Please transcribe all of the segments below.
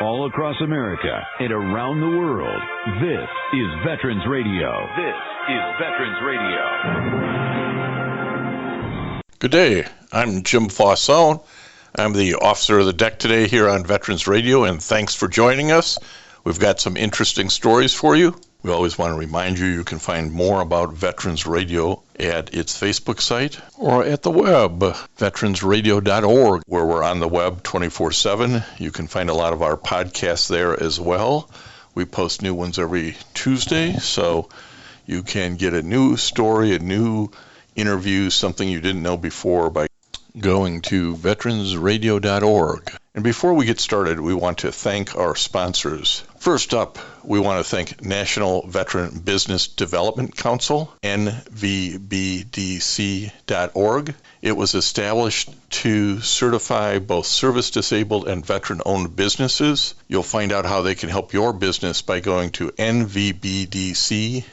all across America and around the world. This is Veterans Radio. This is Veterans Radio. Good day. I'm Jim Fausone. I'm the officer of the deck today here on Veterans Radio, and thanks for joining us. We've got some interesting stories for you. We always want to remind you can find more about Veterans Radio at its Facebook site or at the web, veteransradio.org, where we're on the web 24/7. You can find a lot of our podcasts there as well. We post new ones every Tuesday, so you can get a new story, a new interview, something you didn't know before by going to veteransradio.org. And before we get started, we want to thank our sponsors. First up, we want to thank National Veteran Business Development Council, nvbdc.org. It was established to certify both service-disabled and veteran-owned businesses. You'll find out how they can help your business by going to nvbdc.org.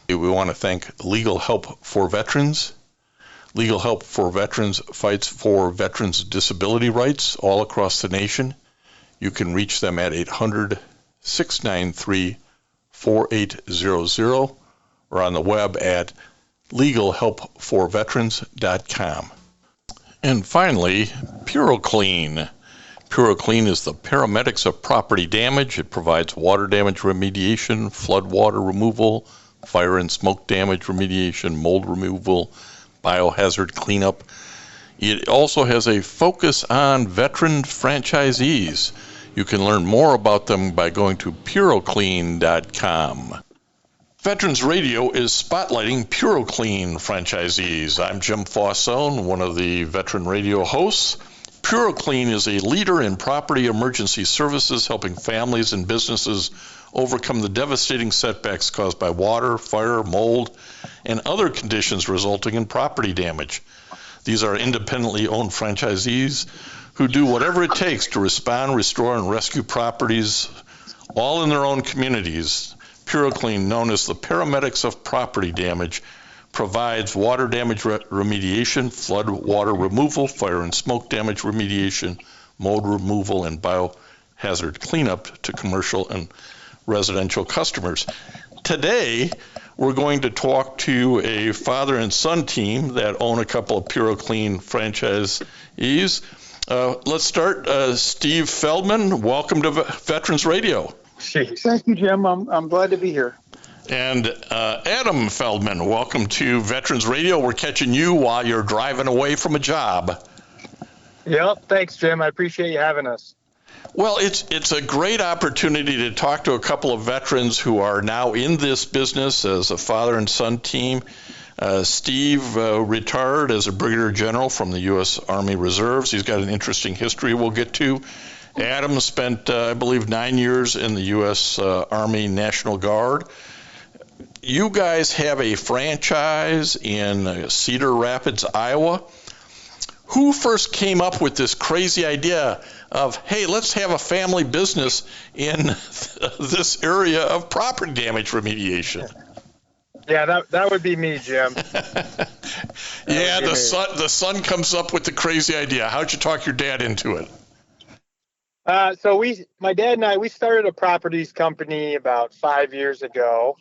We want to thank Legal Help for Veterans. Legal Help for Veterans fights for veterans' disability rights all across the nation. You can reach them at 800-693-4800 or on the web at legalhelpforveterans.com. And finally, Puroclean. Puroclean is the Paramedics of Property Damage. It provides water damage remediation, flood water removal, fire and smoke damage remediation, mold removal, biohazard cleanup. It also has a focus on veteran franchisees. You can learn more about them by going to Puroclean.com. Veterans Radio is spotlighting Puroclean franchisees. I'm Jim Fausone, one of the Veteran Radio hosts. Puroclean is a leader in property emergency services, helping families and businesses overcome the devastating setbacks caused by water, fire, mold, and other conditions resulting in property damage. These are independently owned franchisees who do whatever it takes to respond, restore, and rescue properties, all in their own communities. Puroclean, known as the Paramedics of Property Damage, provides water damage remediation, flood water removal, fire and smoke damage remediation, mold removal, and biohazard cleanup to commercial and residential customers. Today, we're going to talk to a father and son team that own a couple of Puroclean franchisees. Let's start. Steve Feldman, welcome to Veterans Radio. Thank you, Jim. I'm glad to be here. And Adam Feldman, welcome to Veterans Radio. We're catching you while you're driving away from a job. Yep, thanks, Jim. I appreciate you having us. Well, it's a great opportunity to talk to a couple of veterans who are now in this business as a father and son team. Steve retired as a brigadier general from the U.S. Army Reserves. He's got an interesting history we'll get to. Adam spent, I believe, 9 years in the U.S. Army National Guard. You guys have a franchise in Cedar Rapids, Iowa. Who first came up with this crazy idea of, hey, let's have a family business in this area of property damage remediation? Yeah, that would be me, Jim. Yeah, the son comes up with the crazy idea. How'd you talk your dad into it? So my dad and I, we started a properties company about 5 years ago.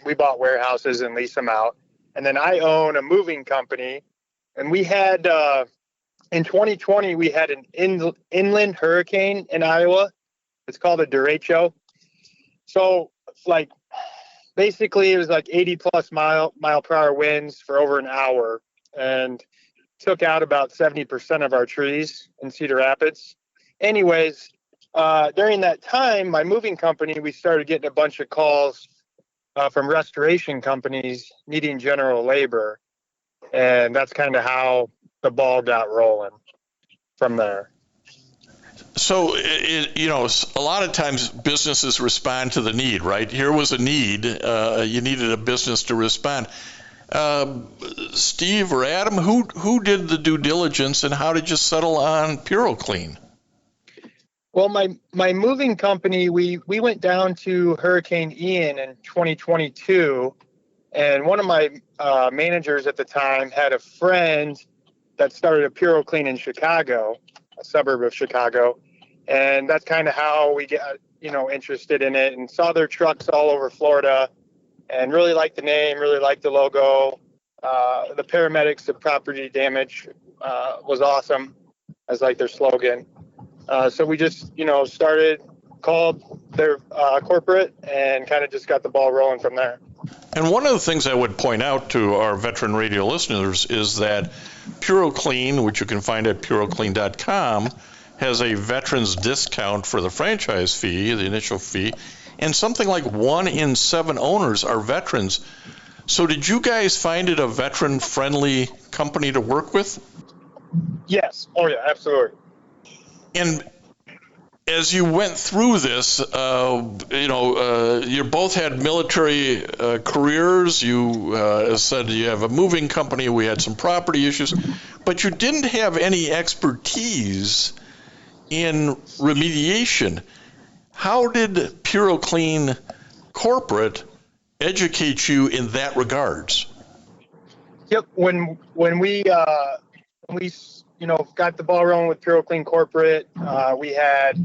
We bought warehouses and leased them out. And then I own a moving company. And we had, in 2020, we had an inland hurricane in Iowa. It's called a derecho. So, basically, it was 80 plus mile per hour winds for over an hour and took out about 70% of our trees in Cedar Rapids. Anyways, during that time, my moving company, we started getting a bunch of calls from restoration companies needing general labor. And that's kind of how the ball got rolling from there. So, a lot of times businesses respond to the need, right? Here was a need. You needed a business to respond. Steve or Adam, who did the due diligence and how did you settle on Puroclean? Well, my moving company, we went down to Hurricane Ian in 2022, and one of my managers at the time had a friend that started a Puroclean in Chicago. suburb of Chicago. And that's kind of how we got, interested in it, and saw their trucks all over Florida and really liked the name, really liked the logo. The Paramedics of Property Damage was awesome as like their slogan. So we just, called their corporate and kind of just got the ball rolling from there. And one of the things I would point out to our veteran radio listeners is that Puroclean, which you can find at puroclean.com, has a veterans discount for the franchise fee, the initial fee, and something like 1 in 7 owners are veterans. So did you guys find it a veteran-friendly company to work with? Yes. Oh, yeah, absolutely. And as you went through this, you both had military careers. You said you have a moving company. We had some property issues. But you didn't have any expertise in remediation. How did Puroclean Corporate educate you in that regards? Yep. When we got the ball rolling with Puroclean Corporate, we had,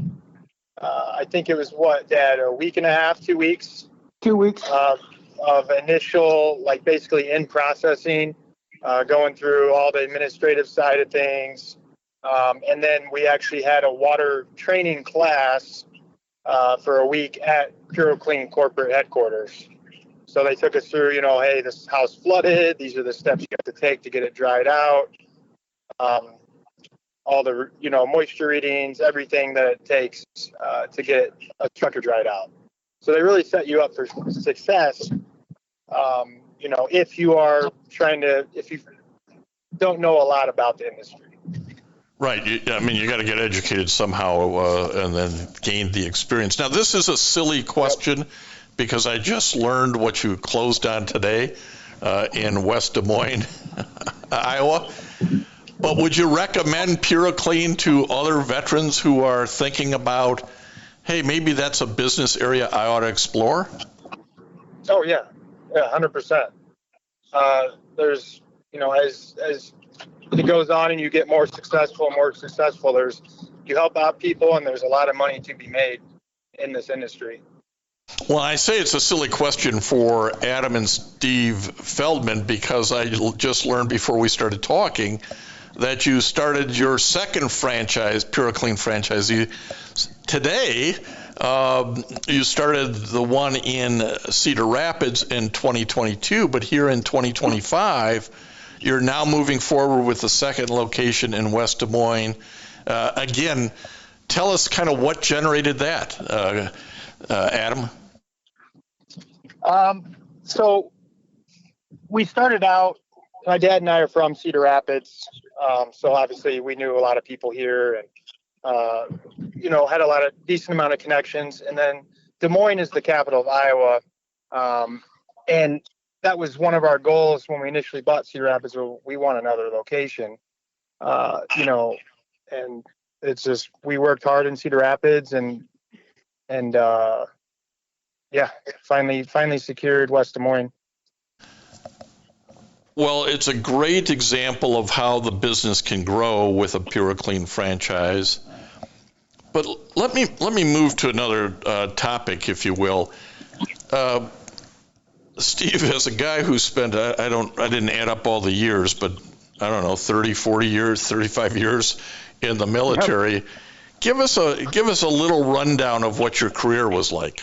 I think it was Dad, a week and a half, 2 weeks? 2 weeks. Of initial, like basically in processing, going through all the administrative side of things. And then we actually had a water training class for a week at Puroclean Corporate headquarters. So they took us through, hey, this house flooded. These are the steps you have to take to get it dried out. All the, moisture readings, everything that it takes to get a structure dried out. So they really set you up for success, if you don't know a lot about the industry. Right. You got to get educated somehow and then gain the experience. Now, this is a silly question because I just learned what you closed on today in West Des Moines, Iowa. But would you recommend Puroclean to other veterans who are thinking about, hey, maybe that's a business area I ought to explore? Oh, yeah. Yeah, 100%. There's, as it goes on and you get more successful, you help out people, and there's a lot of money to be made in this industry. Well, I say it's a silly question for Adam and Steve Feldman because I just learned before we started talking that you started your second franchise, Puroclean franchisee, today. You started the one in Cedar Rapids in 2022, but here in 2025, you're now moving forward with the second location in West Des Moines. Again, tell us kind of what generated that, Adam. So we started out, my dad and I are from Cedar Rapids. So obviously we knew a lot of people here and, had a decent amount of connections. And then Des Moines is the capital of Iowa. And that was one of our goals when we initially bought Cedar Rapids. We want another location, and it's just, we worked hard in Cedar Rapids and finally secured West Des Moines. Well, it's a great example of how the business can grow with a Puroclean franchise. But let me move to another topic, if you will. Steve, as a guy who spent, I didn't add up all the years, but I don't know, 30, 40 years, 35 years in the military. Yep. Give us a little rundown of what your career was like.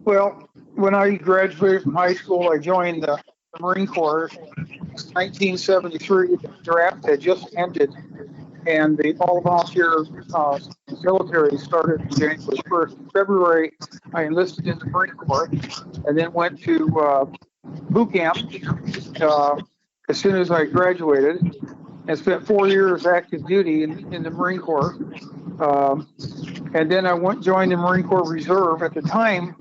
Well, when I graduated from high school, I joined the Marine Corps. 1973, the draft had just ended, and the all-volunteer military started January 1st. In February, I enlisted in the Marine Corps, and then went to boot camp as soon as I graduated, and spent 4 years active duty in the Marine Corps. And then I joined the Marine Corps Reserve. At the time,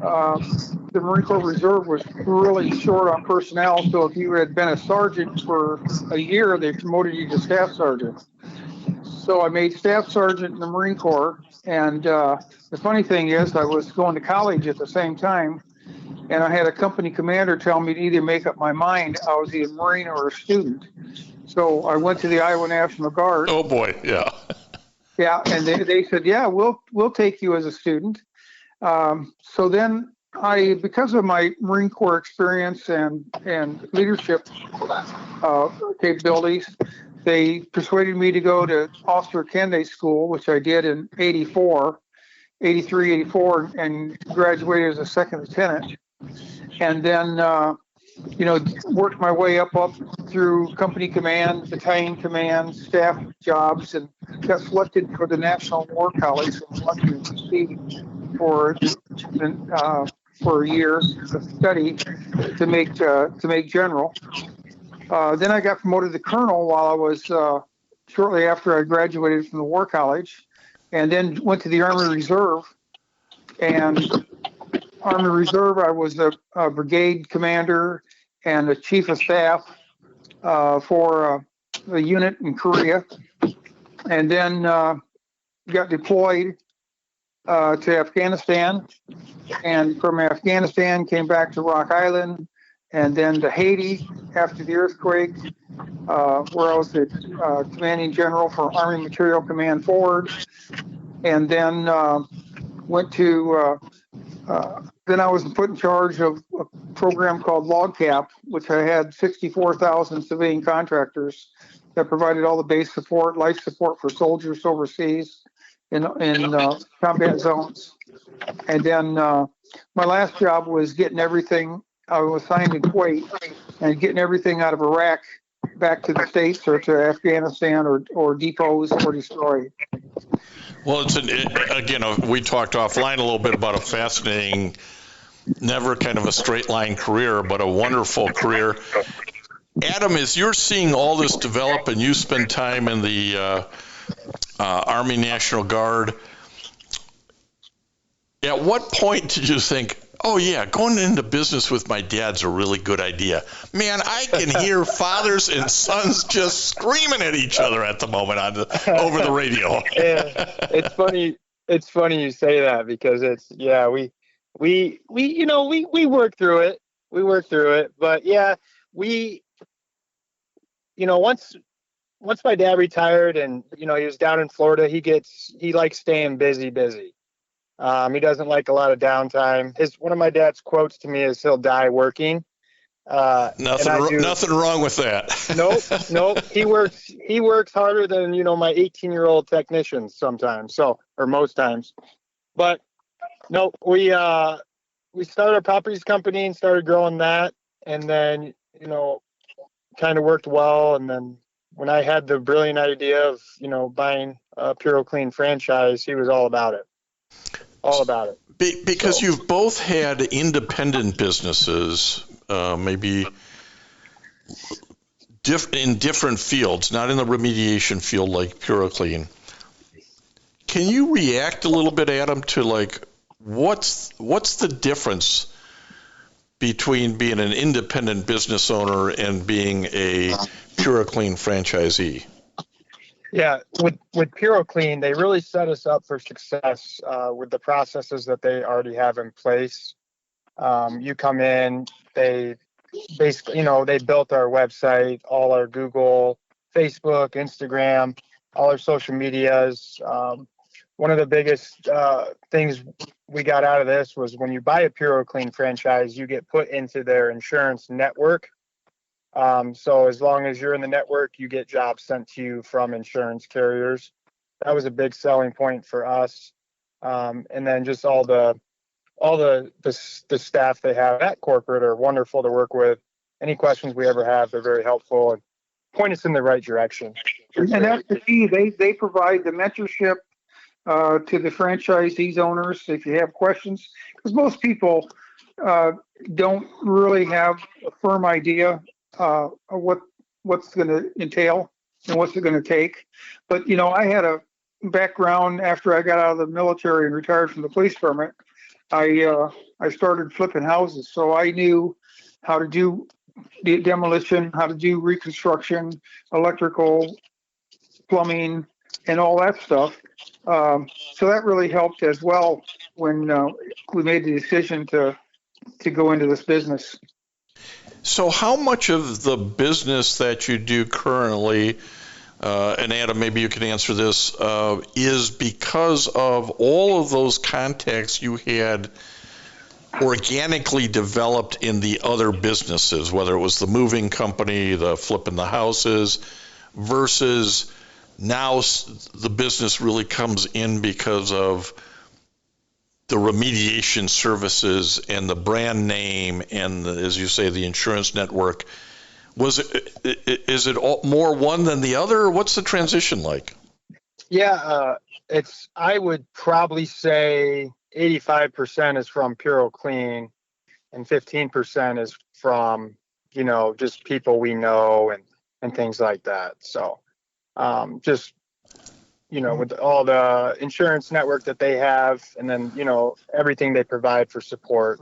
the Marine Corps Reserve was really short on personnel, so if you had been a sergeant for a year, they promoted you to staff sergeant. So I made staff sergeant in the Marine Corps, and the funny thing is I was going to college at the same time, and I had a company commander tell me to either make up my mind I was either a Marine or a student. So I went to the Iowa National Guard. Oh boy, yeah. Yeah, and they said, yeah, we'll take you as a student. So then because of my Marine Corps experience and leadership capabilities, they persuaded me to go to Officer Candidate School, which I did in 83, 84, and graduated as a second lieutenant. And then, worked my way up through company command, battalion command, staff jobs, and got selected for the National War College in Washington, D.C. for a year of study to make general. Then I got promoted to colonel while I was shortly after I graduated from the War College, and then went to the Army Reserve. And Army Reserve, I was a brigade commander and a chief of staff for a unit in Korea, and then got deployed to Afghanistan, and from Afghanistan came back to Rock Island, and then to Haiti after the earthquake, where I was the commanding general for Army Material Command Forward, and then went to then I was put in charge of a program called LogCap, which I had 64,000 civilian contractors that provided all the base support, life support for soldiers overseas in combat zones. And then my last job was getting everything. I was assigned in Kuwait and getting everything out of Iraq back to the States or to Afghanistan or deposed or destroyed. Well, we talked offline a little bit about a fascinating, never kind of a straight line career, but a wonderful career. Adam, as you're seeing all this develop and you spend time in the Army National Guard, at what point did you think, oh yeah, going into business with my dad's a really good idea? Man, I can hear fathers and sons just screaming at each other at the moment over the radio. Yeah, it's funny. It's funny you say that because we work through it. We work through it, but yeah, once my dad retired and he was down in Florida, he likes staying busy. He doesn't like a lot of downtime. One of my dad's quotes to me is, "He'll die working." Nothing wrong with that. Nope. He works harder than my 18-year-old technicians sometimes, or most times. But no, we started a properties company and started growing that, and then kind of worked well. And then when I had the brilliant idea of buying a Puroclean franchise, he was all about it. Because you've both had independent businesses, maybe in different fields, not in the remediation field like Puroclean. Can you react a little bit, Adam, to what's the difference between being an independent business owner and being a Puroclean franchisee? Yeah, with Puroclean, they really set us up for success with the processes that they already have in place. You come in, they basically, they built our website, all our Google, Facebook, Instagram, all our social medias. One of the biggest things we got out of this was when you buy a Puroclean franchise, you get put into their insurance network. So as long as you're in the network, you get jobs sent to you from insurance carriers. That was a big selling point for us. And then just all the staff they have at corporate are wonderful to work with. Any questions we ever have, they're very helpful and point us in the right direction. And that's the key. They provide the mentorship to the franchisees owners if you have questions, because most people don't really have a firm idea of what's going to entail and what's it going to take. But I had a background after I got out of the military and retired from the police department. I started flipping houses, so I knew how to do demolition, how to do reconstruction, electrical, plumbing, and all that stuff. So that really helped as well when we made the decision to go into this business. So how much of the business that you do currently and Adam, maybe you can answer this, is because of all of those contacts you had organically developed in the other businesses, whether it was the moving company, the flipping the houses, versus now the business really comes in because of the remediation services and the brand name and, as you say, the insurance network. Is it more one than the other? What's the transition like? Yeah, I would probably say 85% is from Puroclean and 15% is from, just people we know and things like that. So with all the insurance network that they have, and then, everything they provide for support,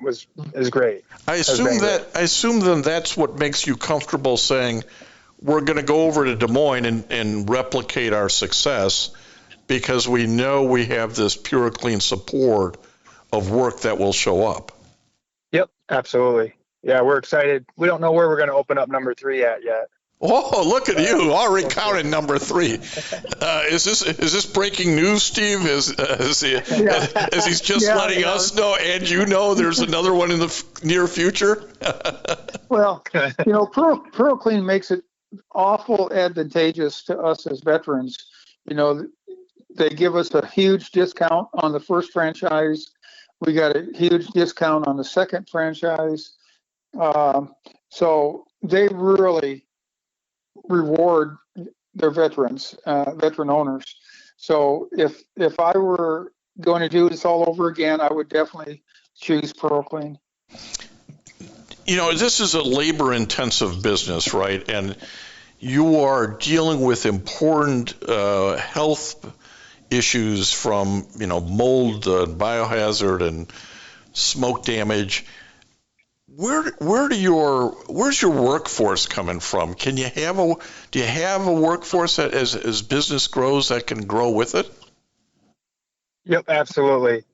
is great. I assume then that's what makes you comfortable saying we're going to go over to Des Moines and replicate our success, because we know we have this Puroclean support of work that will show up. Yep, absolutely. Yeah, we're excited. We don't know where we're going to open up number 3 at yet. Oh, look at you, already counting number 3. Is this breaking news, Steve? As he's just letting us know, and there's another one in the near future? Well, Puroclean makes it awful advantageous to us as veterans. They give us a huge discount on the first franchise. We got a huge discount on the second franchise. So they really reward their veterans, veteran owners. So if I were going to do this all over again, I would definitely choose Puroclean. This is a labor-intensive business, right? And you are dealing with important health issues from, mold, biohazard, and smoke damage. Where's your workforce coming from? Do you have a workforce that as business grows that can grow with it? Yep, absolutely.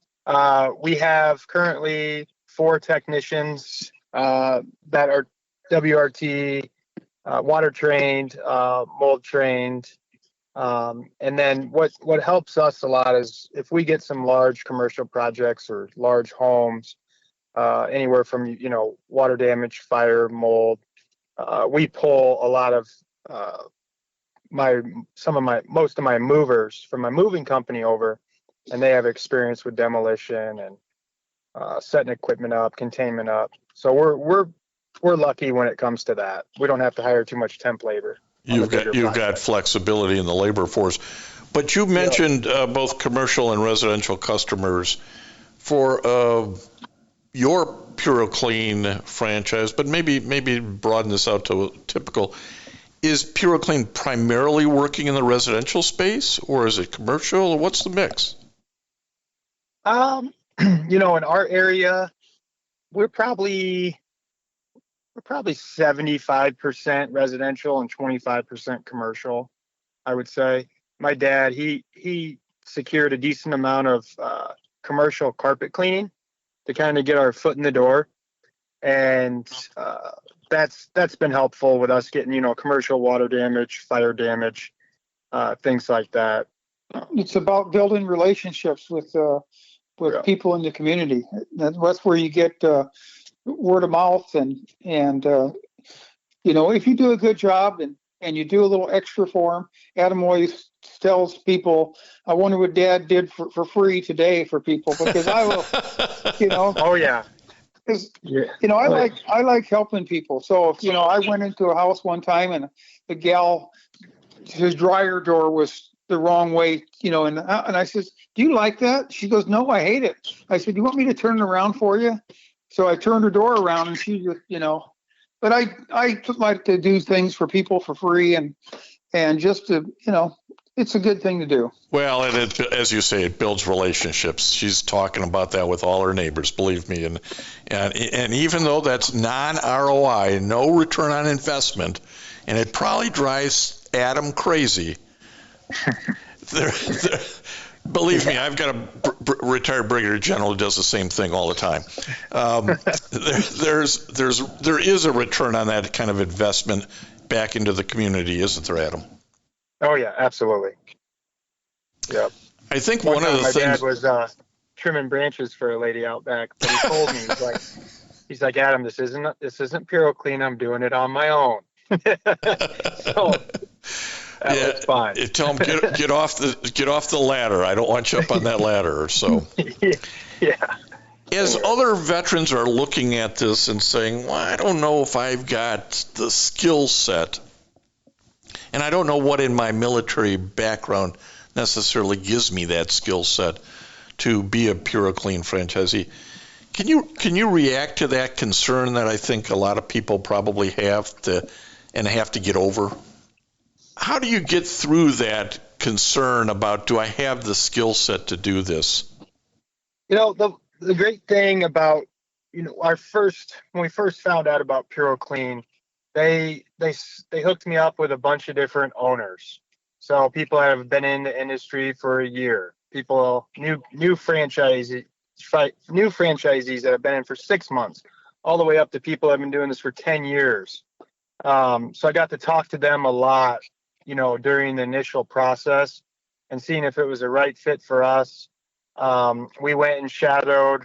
We have currently 4 technicians that are WRT, water trained, mold trained. And then what helps us a lot is if we get some large commercial projects or large homes, anywhere from, water damage, fire, mold, we pull a lot of most of my movers from my moving company over, and they have experience with demolition and setting equipment up, containment up. So we're lucky when it comes to that. We don't have to hire too much temp labor. You've got flexibility in the labor force. But you mentioned both commercial and residential customers for your Puroclean franchise, but maybe broaden this out to typical. Is Puroclean primarily working in the residential space, or is it commercial, or what's the mix? In our area, we're probably 75% residential and 25% commercial, I would say. My dad, he secured a decent amount of commercial carpet cleaning to kind of get our foot in the door, and that's been helpful with us getting commercial water damage, fire damage, things like that. It's about building relationships with people in the community. That's where you get word of mouth, and if you do a good job and you do a little extra for them. Adam always tells people, I wonder what Dad did for free today for people, because I will, Oh yeah. Because I like helping people. So if I went into a house one time and the gal, his dryer door was the wrong way, and I says, do you like that? She goes, no, I hate it. I said, you want me to turn it around for you? So I turned her door around, and she just, but I like to do things for people for free, and just to, it's a good thing to do. Well, and as you say, it builds relationships. She's talking about that with all her neighbors, believe me. And even though that's non-ROI, no return on investment, and it probably drives Adam crazy, believe me, I've got a retired brigadier general who does the same thing all the time. There is a return on that kind of investment back into the community, isn't there, Adam? Oh yeah, absolutely. Yep. I think one of the my things dad was trimming branches for a lady out back, but he told me he's like Adam, this isn't Puroclean. I'm doing it on my own. So that was fine. Tell him get off the ladder. I don't want you up on that ladder. So yeah. As other veterans are looking at this and saying, well, I don't know if I've got the skill set, and I don't know what in my military background necessarily gives me that skill set to be a Puroclean franchisee. Can you react to that concern that I think a lot of people probably have to get over? How do you get through that concern about, do I have the skill set to do this? The great thing about, when we first found out about Puroclean, they hooked me up with a bunch of different owners. So people that have been in the industry for a year, new franchisees that have been in for 6 months, all the way up to people that have been doing this for 10 years. So I got to talk to them a lot, during the initial process and seeing if it was the right fit for us. We went and shadowed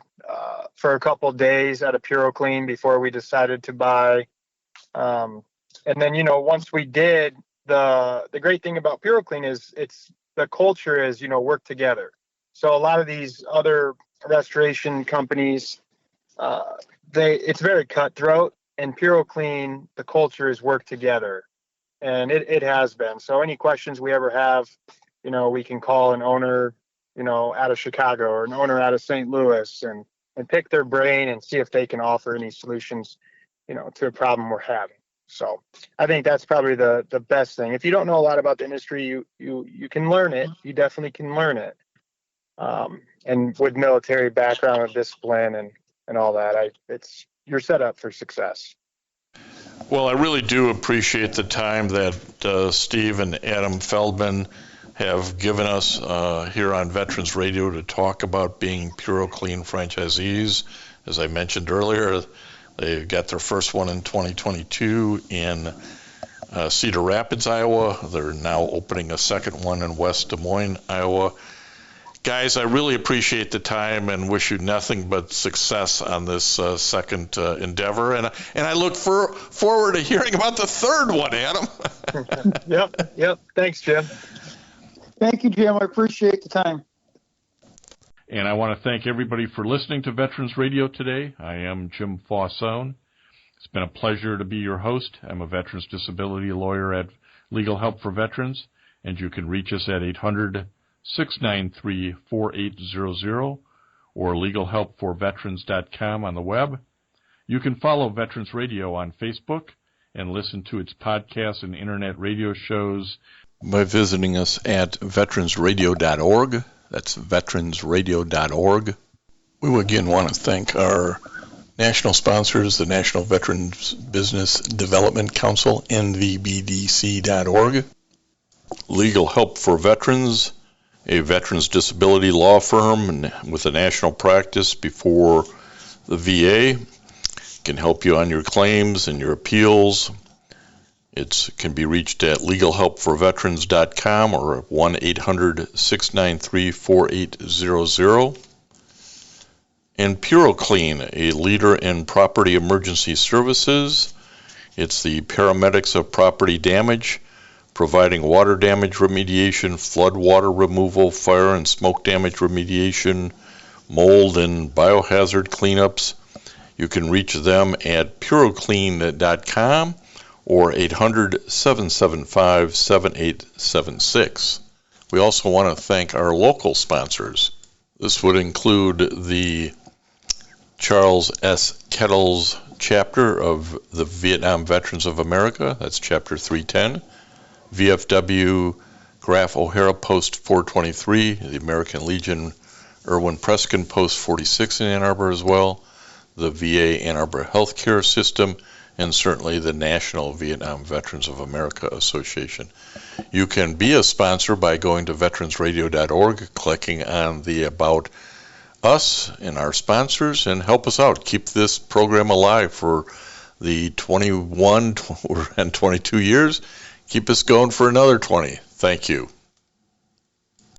for a couple of days at a Puroclean before we decided to buy. And then, once we did, the great thing about Puroclean is the culture is, work together. So a lot of these other restoration companies, it's very cutthroat, and Puroclean, the culture is work together, and it has been. So any questions we ever have, we can call an owner, out of Chicago or an owner out of St. Louis and pick their brain and see if they can offer any solutions, to a problem we're having. So I think that's probably the best thing. If you don't know a lot about the industry, you can learn it. You definitely can learn it. And with military background and discipline and all that, you're set up for success. Well, I really do appreciate the time that Steve and Adam Feldman have given us here on Veterans Radio to talk about being Puroclean franchisees. As I mentioned earlier, they got their first one in 2022 in Cedar Rapids, Iowa. They're now opening a second one in West Des Moines, Iowa. Guys, I really appreciate the time and wish you nothing but success on this second endeavor. And I look forward to hearing about the third one, Adam. Yep. Thanks, Jim. Thank you, Jim. I appreciate the time. And I want to thank everybody for listening to Veterans Radio today. I am Jim Fausone. It's been a pleasure to be your host. I'm a veterans disability lawyer at Legal Help for Veterans, and you can reach us at 800-693-4800 or legalhelpforveterans.com on the web. You can follow Veterans Radio on Facebook and listen to its podcasts and internet radio shows by visiting us at veteransradio.org. That's veteransradio.org. We again want to thank our national sponsors, the National Veterans Business Development Council, nvbdc.org, Legal Help for Veterans, a veterans disability law firm with a national practice before the VA, can help you on your claims and your appeals. It can be reached at legalhelpforveterans.com or 1-800-693-4800. And Puroclean, a leader in property emergency services. It's the Paramedics of Property Damage, providing water damage remediation, flood water removal, fire and smoke damage remediation, mold and biohazard cleanups. You can reach them at puroclean.com or 800-775-7876. We also want to thank our local sponsors. This would include the Charles S. Kettles chapter of the Vietnam Veterans of America, that's chapter 310, VFW Graf O'Hara Post 423, the American Legion Irwin Preskin Post 46 in Ann Arbor as well, the VA Ann Arbor Healthcare System, and certainly the National Vietnam Veterans of America Association. You can be a sponsor by going to veteransradio.org, clicking on the About Us and our sponsors, and help us out. Keep this program alive for the 21 and 22 years. Keep us going for another 20. Thank you.